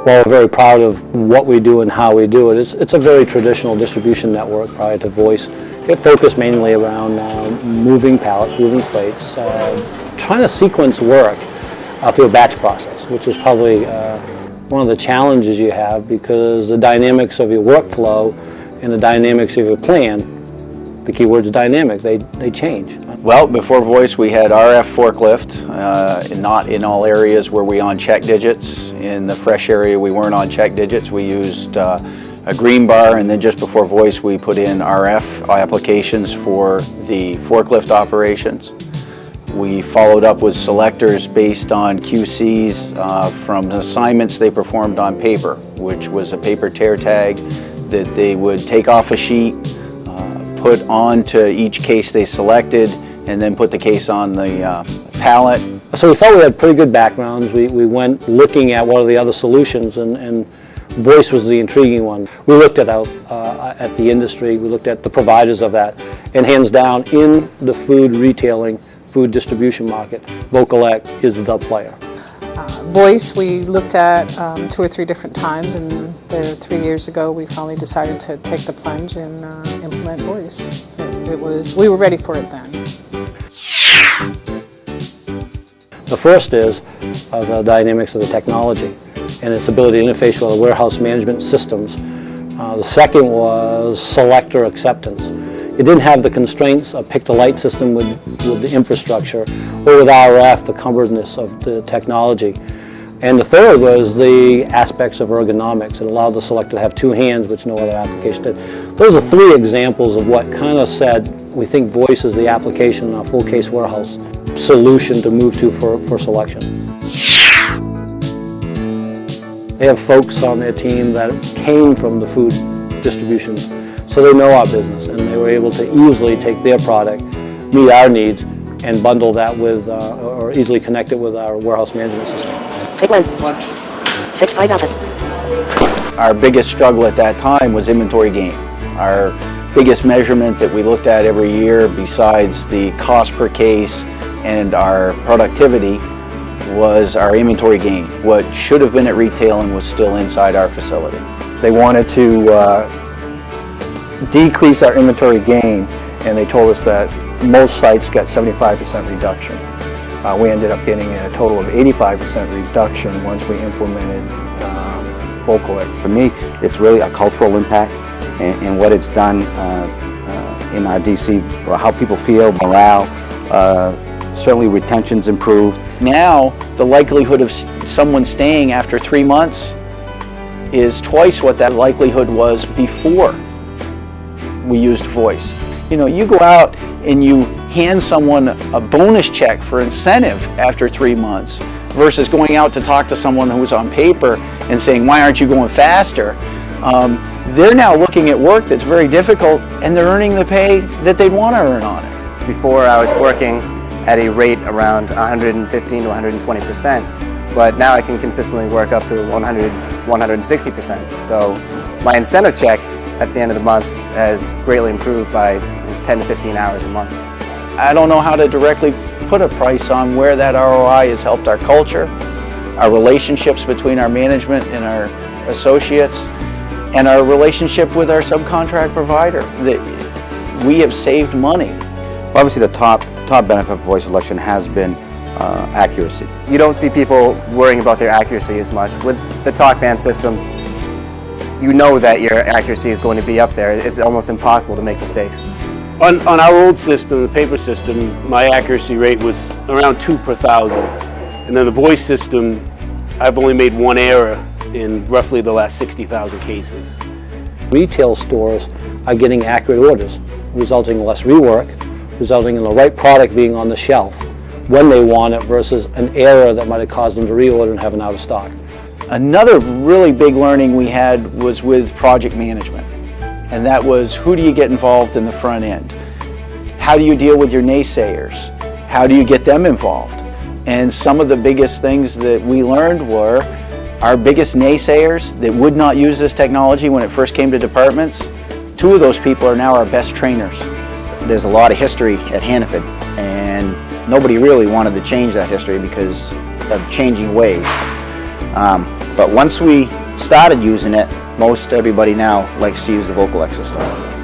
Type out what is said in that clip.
while we're very proud of what we do and how we do it, it's a very traditional distribution network prior to voice. It focused mainly around moving pallets, moving freights, trying to sequence work through a batch process, which is probably one of the challenges you have, because the dynamics of your workflow and the dynamics of your plan, the keyword's dynamic, they change. Well, before voice we had RF forklift, not in all areas were we on check digits. In the fresh area we weren't on check digits. We used a green bar, and then just before voice we put in RF applications for the forklift operations. We followed up with selectors based on QCs from assignments they performed on paper, which was a paper tear tag that they would take off a sheet, put onto each case they selected, and then put the case on the pallet. So we felt we had pretty good backgrounds. We went looking at what are the other solutions, and voice was the intriguing one. We looked at the industry, we looked at the providers of that, and hands down, in the food retailing, food distribution market, Vocolec is the player. Voice we looked at 2 or 3 different times, and 3 years ago we finally decided to take the plunge and implement voice. We were ready for it then. The first is the dynamics of the technology and its ability to interface with the warehouse management systems. The second was selector acceptance. It didn't have the constraints of pick-to-light system with the infrastructure, or with RF, the cumbersome of the technology. And the third was the aspects of ergonomics. It allowed the selector to have 2 hands, which no other application did. Those are 3 examples of what kind of said we think voice is the application in our full case warehouse solution to move to for selection. They have folks on their team that came from the food distribution, so they know our business, and they were able to easily take their product, meet our needs, and bundle that with, or easily connect it with our warehouse management system. Take one. 65000. Our biggest struggle at that time was inventory gain. Our biggest measurement that we looked at every year, besides the cost per case and our productivity, was our inventory gain. What should have been at retail and was still inside our facility. They wanted to decrease our inventory gain, and they told us that most sites got 75% reduction. We ended up getting a total of 85% reduction once we implemented Vocolec. For me, it's really a cultural impact, and what it's done in our DC, or how people feel, morale, certainly retention's improved. Now, the likelihood of someone staying after 3 months is twice what that likelihood was before we used voice. You know, you go out and you hand someone a bonus check for incentive after 3 months versus going out to talk to someone who's on paper and saying, why aren't you going faster? They're now looking at work that's very difficult, and they're earning the pay that they'd want to earn on it. Before, I was working at a rate around 115 to 120%, but now I can consistently work up to 100, 160%. So my incentive check at the end of the month has greatly improved by 10 to 15 hours a month. I don't know how to directly put a price on where that ROI has helped our culture, our relationships between our management and our associates, and our relationship with our subcontract provider. That we have saved money. Obviously, the top benefit of voice selection has been accuracy. You don't see people worrying about their accuracy as much. With the TalkBand system, you know that your accuracy is going to be up there. It's almost impossible to make mistakes. On our old system, the paper system, my accuracy rate was around 2 per 1,000. And then the voice system, I've only made 1 error in roughly the last 60,000 cases. Retail stores are getting accurate orders, resulting in less rework, resulting in the right product being on the shelf when they want it versus an error that might have caused them to reorder and have an out of stock. Another really big learning we had was with project management, and that was, who do you get involved in the front end? How do you deal with your naysayers? How do you get them involved? And some of the biggest things that we learned were our biggest naysayers that would not use this technology when it first came to departments. 2 of those people are now our best trainers. There's a lot of history at Hannaford, and nobody really wanted to change that history because of changing ways. But once we started using it, most everybody now likes to use the Vocal X system.